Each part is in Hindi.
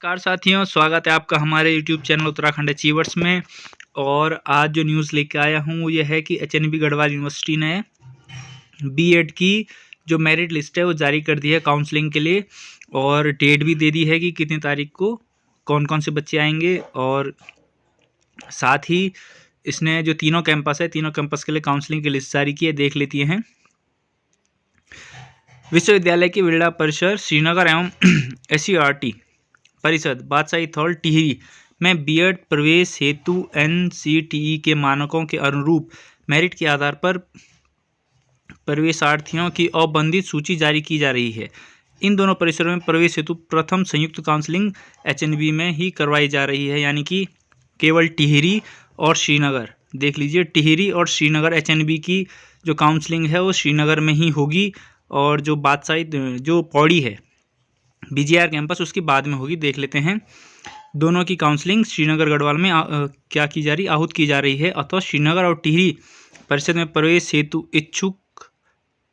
नमस्कार साथियों, स्वागत है आपका हमारे यूट्यूब चैनल उत्तराखंड अचीवर्स में। और आज जो न्यूज़ लेके आया हूँ वो ये है कि एचएनबी गढ़वाल यूनिवर्सिटी ने बीएड की जो मेरिट लिस्ट है वो जारी कर दी है काउंसलिंग के लिए, और डेट भी दे दी है कि कितनी तारीख को कौन कौन से बच्चे आएंगे। और साथ ही इसने जो तीनों कैंपस के लिए काउंसलिंग की लिस्ट जारी की है, देख लेती हैं। विश्वविद्यालय की बिरला परिसर श्रीनगर एवं SCERT परिषद बादशाही थॉल टिहरी में बीएड प्रवेश हेतु NCTE के मानकों के अनुरूप मेरिट के आधार पर प्रवेशार्थियों की अवबंधित सूची जारी की जा रही है। इन दोनों परिसरों में प्रवेश हेतु प्रथम संयुक्त काउंसलिंग एचएनबी में ही करवाई जा रही है, यानी कि केवल टिहरी और श्रीनगर। देख लीजिए, टिहरी और श्रीनगर एचएनबी की जो काउंसलिंग है वो श्रीनगर में ही होगी, और जो बादशाही जो पौड़ी है BGR कैंपस उसकी बाद में होगी। देख लेते हैं, दोनों की काउंसलिंग श्रीनगर गढ़वाल में क्या की जा रही आहूत की जा रही है। अथवा श्रीनगर और टिहरी परिषद में प्रवेश हेतु इच्छुक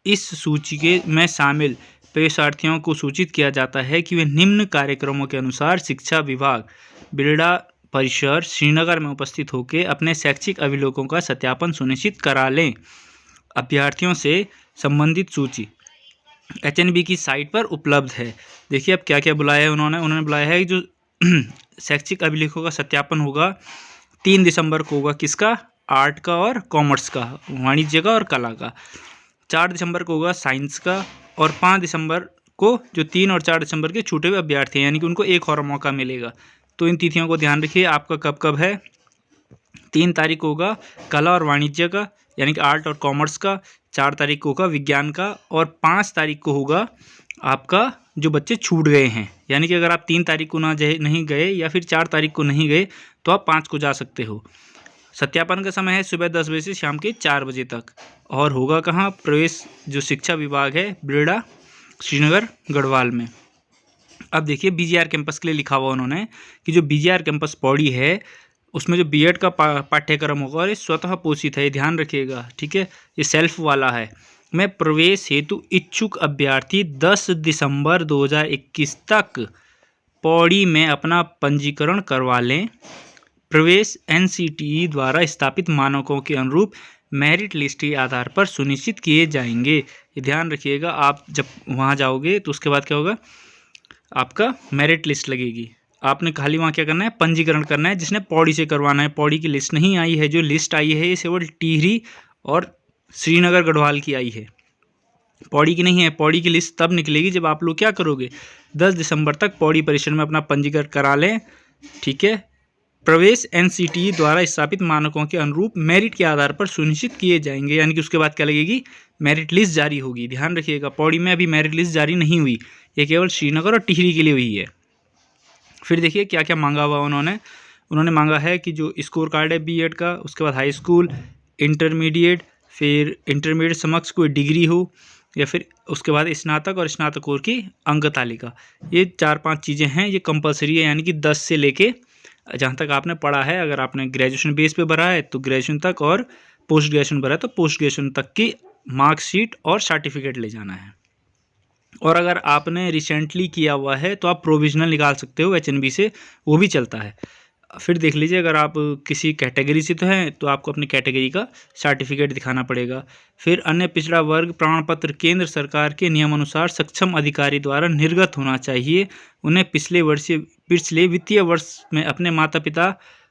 इस सूची के में शामिल प्रवेशार्थियों को सूचित किया जाता है कि वे निम्न कार्यक्रमों के अनुसार शिक्षा विभाग बिरला परिसर श्रीनगर में उपस्थित होकर अपने शैक्षिक अभिलेखों का सत्यापन सुनिश्चित करा लें। अभ्यर्थियों से संबंधित सूची एचएनबी की साइट पर उपलब्ध है। देखिए अब क्या क्या बुलाया है उन्होंने बुलाया है कि जो शैक्षिक अभिलेखों का सत्यापन होगा 3 दिसंबर को होगा। किसका? आर्ट का और कॉमर्स का, वाणिज्य का और कला का। 4 दिसंबर को होगा साइंस का, और 5 दिसंबर को जो 3 और 4 दिसंबर के छूटे हुए अभ्यर्थी हैं, यानी कि उनको एक और मौका मिलेगा। तो इन तिथियों को ध्यान रखिए, आपका कब कब है। 3 तारीख को होगा कला और वाणिज्य का, यानी कि आर्ट और कॉमर्स का। 4 तारीख को होगा विज्ञान का, और 5 तारीख को होगा आपका जो बच्चे छूट गए हैं, यानी कि अगर आप 3 तारीख को नहीं गए या फिर 4 तारीख को नहीं गए तो आप 5 को जा सकते हो। सत्यापन का समय है सुबह 10 बजे से शाम के 4 बजे तक, और होगा कहाँ? प्रवेश जो शिक्षा विभाग है बिरला श्रीनगर गढ़वाल में। अब देखिए BGR कैंपस के लिए लिखा हुआ उन्होंने कि जो BGR कैंपस पौड़ी है उसमें जो बीएड का पाठ्यक्रम होगा और ये स्वतः पोषित है, ये ध्यान रखिएगा, ठीक है, ये सेल्फ वाला है। में प्रवेश हेतु इच्छुक अभ्यर्थी 10 दिसंबर 2021 तक पौड़ी में अपना पंजीकरण करवा लें। प्रवेश NCTE द्वारा स्थापित मानकों के अनुरूप मेरिट लिस्ट के आधार पर सुनिश्चित किए जाएंगे। ये ध्यान रखिएगा, आप जब वहाँ जाओगे तो उसके बाद क्या होगा, आपका मेरिट लिस्ट लगेगी। आपने खाली वहाँ क्या करना है, पंजीकरण करना है, जिसने पौड़ी से करवाना है। पौड़ी की लिस्ट नहीं आई है, जो लिस्ट आई है ये केवल टिहरी और श्रीनगर गढ़वाल की आई है, पौड़ी की नहीं है। पौड़ी की लिस्ट तब निकलेगी जब आप लोग क्या करोगे, 10 दिसंबर तक पौड़ी परिसर में अपना पंजीकरण करा लें, ठीक है। प्रवेश NCTE द्वारा स्थापित मानकों के अनुरूप मेरिट के आधार पर सुनिश्चित किए जाएंगे, यानी कि उसके बाद क्या लगेगी, मेरिट लिस्ट जारी होगी। ध्यान रखिएगा, पौड़ी में अभी मेरिट लिस्ट जारी नहीं हुई, ये केवल श्रीनगर और टिहरी के लिए हुई है। फिर देखिए क्या क्या मांगा हुआ उन्होंने मांगा है कि जो स्कोर कार्ड है बीएड का, उसके बाद हाई स्कूल, इंटरमीडिएट, फिर इंटरमीडिएट समक्ष कोई डिग्री हो, या फिर उसके बाद स्नातक और स्नातकोत्तर की अंक तालिका। ये 4-5 चीज़ें हैं, ये कंपलसरी है, यानी कि 10 से लेके जहाँ तक आपने पढ़ा है। अगर आपने ग्रेजुएशन बेस पे भरा है तो ग्रेजुएशन तक, और पोस्ट ग्रेजुएशन भरा है तो पोस्ट ग्रेजुएशन तक की मार्कशीट और सर्टिफिकेट ले जाना है। और अगर आपने रिसेंटली किया हुआ है तो आप प्रोविजनल निकाल सकते हो एचएनबी से, वो भी चलता है। फिर देख लीजिए, अगर आप किसी कैटेगरी से तो हैं तो आपको अपनी कैटेगरी का सर्टिफिकेट दिखाना पड़ेगा। फिर अन्य पिछड़ा वर्ग प्रमाण पत्र केंद्र सरकार के नियमानुसार सक्षम अधिकारी द्वारा निर्गत होना चाहिए। उन्हें पिछले वित्तीय वर्ष में अपने माता पिता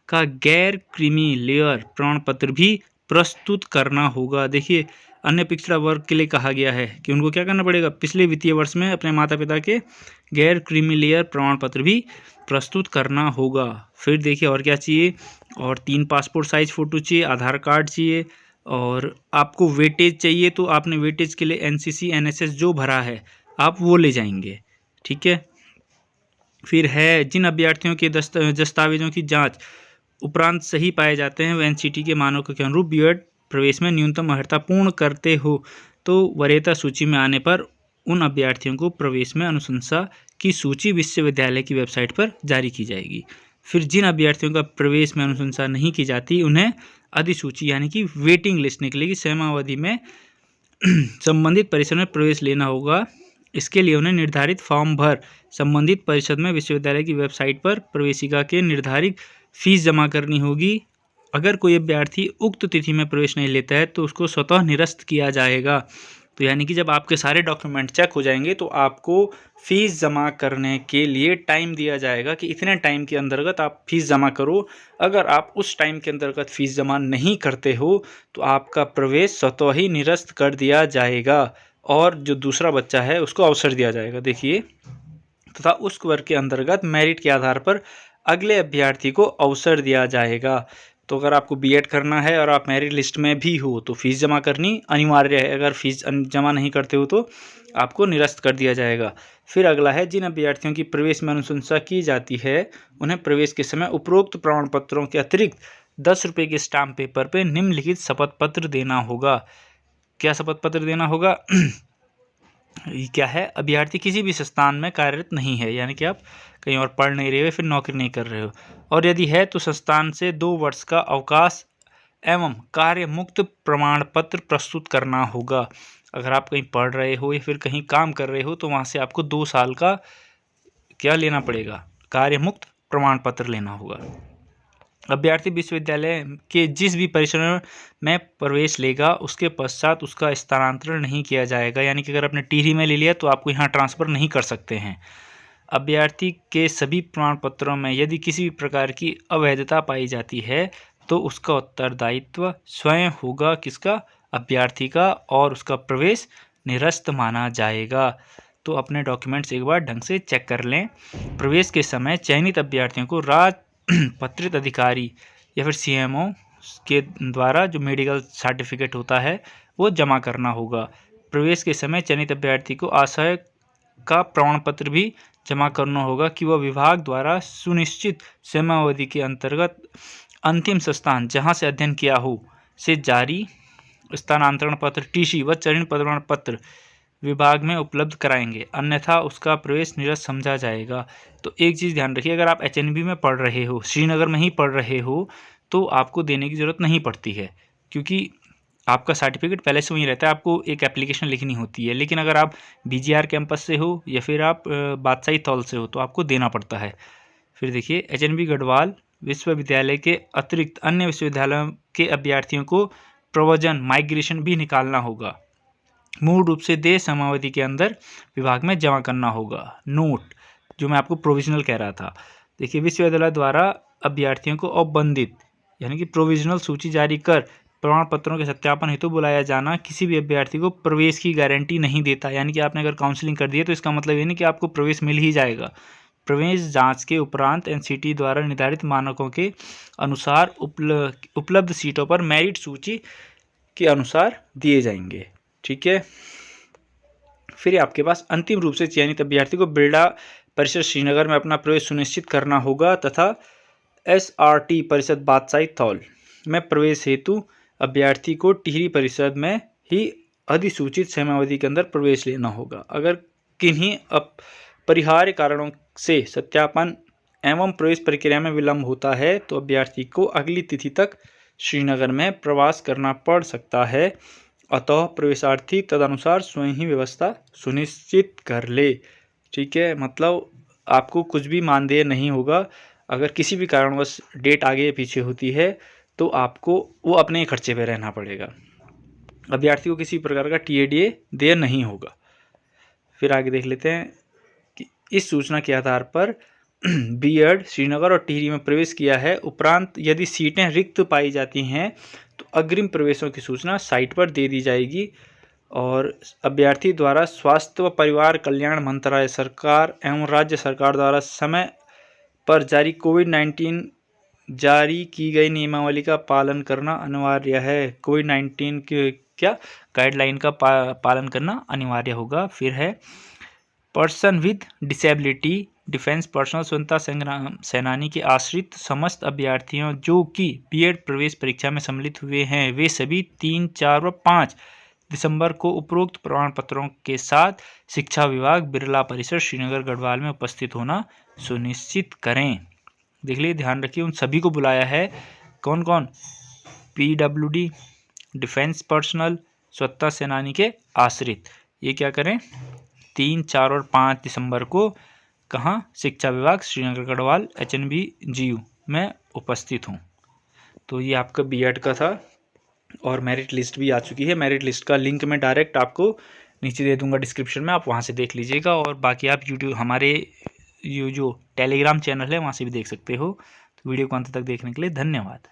का गैर क्रीमी लेयर प्रमाण पत्र भी प्रस्तुत करना होगा। देखिए, अन्य पिछड़ा वर्ग के लिए कहा गया है कि उनको क्या करना पड़ेगा, पिछले वित्तीय वर्ष में अपने माता पिता के गैर क्रीमी लेयर प्रमाण पत्र भी प्रस्तुत करना होगा। फिर देखिए और क्या चाहिए, और 3 पासपोर्ट साइज फ़ोटो चाहिए, आधार कार्ड चाहिए, और आपको वेटेज चाहिए तो आपने वेटेज के लिए NCC NSS जो भरा है आप वो ले जाएंगे, ठीक है। फिर है जिन अभ्यर्थियों के दस्तावेजों की जाँच उपरांत सही पाए जाते हैं, वो NCTE के मानकों के अनुरूप बीएड प्रवेश में न्यूनतम अर्हता पूर्ण करते हो तो वरीयता सूची में आने पर उन अभ्यर्थियों को प्रवेश में अनुशंसा की सूची विश्वविद्यालय की वेबसाइट पर जारी की जाएगी। फिर जिन अभ्यर्थियों का प्रवेश में अनुशंसा नहीं की जाती उन्हें अधिसूची यानी कि वेटिंग लिस्ट निकलेगी। समयावधि में संबंधित परिसर में प्रवेश लेना होगा इसके लिए उन्हें निर्धारित फॉर्म भर संबंधित परिषद में विश्वविद्यालय की वेबसाइट पर प्रवेशिका के निर्धारित फीस जमा करनी होगी। अगर कोई अभ्यर्थी उक्त तिथि में प्रवेश नहीं लेता है तो उसको स्वतः निरस्त किया जाएगा। तो यानी कि जब आपके सारे डॉक्यूमेंट चेक हो जाएंगे तो आपको फीस जमा करने के लिए टाइम दिया जाएगा कि इतने टाइम के अंतर्गत आप फीस जमा करो। अगर आप उस टाइम के अंतर्गत फीस जमा नहीं करते हो तो आपका प्रवेश स्वतः ही निरस्त कर दिया जाएगा और जो दूसरा बच्चा है उसको अवसर दिया जाएगा। देखिए, तथा उस वर्ग के अंतर्गत मेरिट के आधार पर अगले अभ्यर्थी को अवसर दिया जाएगा। तो अगर आपको बीएड करना है और आप मेरिट लिस्ट में भी हो तो फीस जमा करनी अनिवार्य है। अगर फीस जमा नहीं करते हो तो आपको निरस्त कर दिया जाएगा। फिर अगला है, जिन अभ्यर्थियों की प्रवेश में अनुशंसा की जाती है उन्हें प्रवेश के समय उपरोक्त प्रमाण पत्रों के अतिरिक्त 10 रुपये के स्टाम्प पेपर पर निम्नलिखित शपथ पत्र देना होगा। क्या शपथ पत्र देना होगा? क्या है? अभ्यर्थी किसी भी संस्थान में कार्यरत नहीं है, यानी कि आप कहीं और पढ़ नहीं रहे हो, फिर नौकरी नहीं कर रहे हो, और यदि है तो संस्थान से 2 वर्ष का अवकाश एवं कार्य मुक्त प्रमाण पत्र प्रस्तुत करना होगा। अगर आप कहीं पढ़ रहे हो या फिर कहीं काम कर रहे हो तो वहाँ से आपको 2 साल का क्या लेना पड़ेगा? कार्य मुक्त प्रमाण पत्र लेना होगा। अभ्यर्थी विश्वविद्यालय के जिस भी परिसर में प्रवेश लेगा उसके पश्चात उसका स्थानांतरण नहीं किया जाएगा। यानी कि अगर आपने टिहरी में ले लिया तो आपको यहाँ ट्रांसफ़र नहीं कर सकते हैं। अभ्यर्थी के सभी प्रमाण पत्रों में यदि किसी भी प्रकार की अवैधता पाई जाती है तो उसका उत्तरदायित्व स्वयं होगा, किसका? अभ्यर्थी का, और उसका प्रवेश निरस्त माना जाएगा। तो अपने डॉक्यूमेंट्स एक बार ढंग से चेक कर लें। प्रवेश के समय चयनित अभ्यर्थियों को पत्रित अधिकारी या फिर सीएमओ के द्वारा जो मेडिकल सर्टिफिकेट होता है वो जमा करना होगा। प्रवेश के समय चयनित अभ्यर्थी को आशय का प्रमाण पत्र भी जमा करना होगा कि वह विभाग द्वारा सुनिश्चित समयावधि के अंतर्गत अंतिम संस्थान जहां से अध्ययन किया हो से जारी स्थानांतरण पत्र टीसी व चयन प्रमाण पत्र विभाग में उपलब्ध कराएंगे, अन्यथा उसका प्रवेश निरस्त समझा जाएगा। तो एक चीज़ ध्यान रखिए, अगर आप एचएनबी में पढ़ रहे हो, श्रीनगर में ही पढ़ रहे हो, तो आपको देने की ज़रूरत नहीं पड़ती है क्योंकि आपका सर्टिफिकेट पहले से वहीं रहता है। आपको एक एप्लीकेशन लिखनी होती है। लेकिन अगर आप बीजीआर कैंपस से हो या फिर आप बादशाही तौल से हो तो आपको देना पड़ता है। फिर देखिए, एचएनबी गढ़वाल विश्वविद्यालय के अतिरिक्त अन्य विश्वविद्यालयों के अभ्यर्थियों को प्रव्रजन माइग्रेशन भी निकालना होगा। मूल रूप से देय समयावधि के अंदर विभाग में जमा करना होगा। नोट, जो मैं आपको प्रोविजनल कह रहा था, देखिए, विश्वविद्यालय द्वारा अभ्यर्थियों को औपबंधित यानी कि प्रोविजनल सूची जारी कर प्रमाण पत्रों के सत्यापन हेतु बुलाया जाना किसी भी अभ्यर्थी को प्रवेश की गारंटी नहीं देता। यानी कि आपने अगर काउंसलिंग कर दी है तो इसका मतलब ये नहीं कि आपको प्रवेश मिल ही जाएगा। प्रवेश जांच के उपरांत एनसीटी द्वारा निर्धारित मानकों के अनुसार उपलब्ध सीटों पर मेरिट सूची के अनुसार दिए जाएंगे। ठीक है। फिर आपके पास अंतिम रूप से चयनित अभ्यर्थी को बिरला परिषद श्रीनगर में अपना प्रवेश सुनिश्चित करना होगा तथा एसआरटी परिषद बादशाही तौल में प्रवेश हेतु अभ्यर्थी को टिहरी परिषद में ही अधिसूचित समयावधि के अंदर प्रवेश लेना होगा। अगर किन्हीं अपरिहार्य कारणों से सत्यापन एवं प्रवेश प्रक्रिया में विलंब होता है तो अभ्यर्थी को अगली तिथि तक श्रीनगर में प्रवास करना पड़ सकता है। अतः प्रवेशार्थी तदनुसार स्वयं ही व्यवस्था सुनिश्चित कर ले। ठीक है, मतलब आपको कुछ भी मानदेय नहीं होगा। अगर किसी भी कारणवश डेट आगे या पीछे होती है तो आपको वो अपने ही खर्चे पे रहना पड़ेगा। अभ्यर्थी को किसी प्रकार का टीएडीए देय नहीं होगा। फिर आगे देख लेते हैं कि इस सूचना के आधार पर बीएड श्रीनगर और टिहरी में प्रवेश किया है, उपरांत यदि सीटें रिक्त पाई जाती हैं तो अग्रिम प्रवेशों की सूचना साइट पर दे दी जाएगी और अभ्यर्थी द्वारा स्वास्थ्य व परिवार कल्याण मंत्रालय सरकार एवं राज्य सरकार द्वारा समय पर जारी कोविड-19 जारी की गई नियमावली का पालन करना अनिवार्य है। कोविड-19 के क्या गाइडलाइन का पालन करना अनिवार्य होगा। फिर है person with disability defence personnel स्वतंत्रता संग्राम सेनानी के आश्रित समस्त अभ्यर्थियों जो कि बीएड प्रवेश परीक्षा में सम्मिलित हुए हैं वे सभी 3, 4 व 5 दिसंबर को उपरोक्त प्रमाण पत्रों के साथ शिक्षा विभाग बिरला परिसर श्रीनगर गढ़वाल में उपस्थित होना सुनिश्चित करें। देख लीजिए, ध्यान रखिए, उन सभी को बुलाया है। कौन कौन? पीडब्ल्यूडी, डिफेंस पर्सनल, स्वतंत्रता सेनानी के आश्रित। ये क्या करें? 3, 4 और 5 दिसंबर को कहाँ, शिक्षा विभाग श्रीनगर गढ़वाल HNB GU में उपस्थित हूँ। तो ये आपका बीएड का था और मेरिट लिस्ट भी आ चुकी है। मेरिट लिस्ट का लिंक मैं डायरेक्ट आपको नीचे दे दूंगा डिस्क्रिप्शन में, आप वहाँ से देख लीजिएगा। और बाकी आप यूट्यूब हमारे ये जो टेलीग्राम चैनल है वहाँ से भी देख सकते हो। तो वीडियो को अंत तक देखने के लिए धन्यवाद।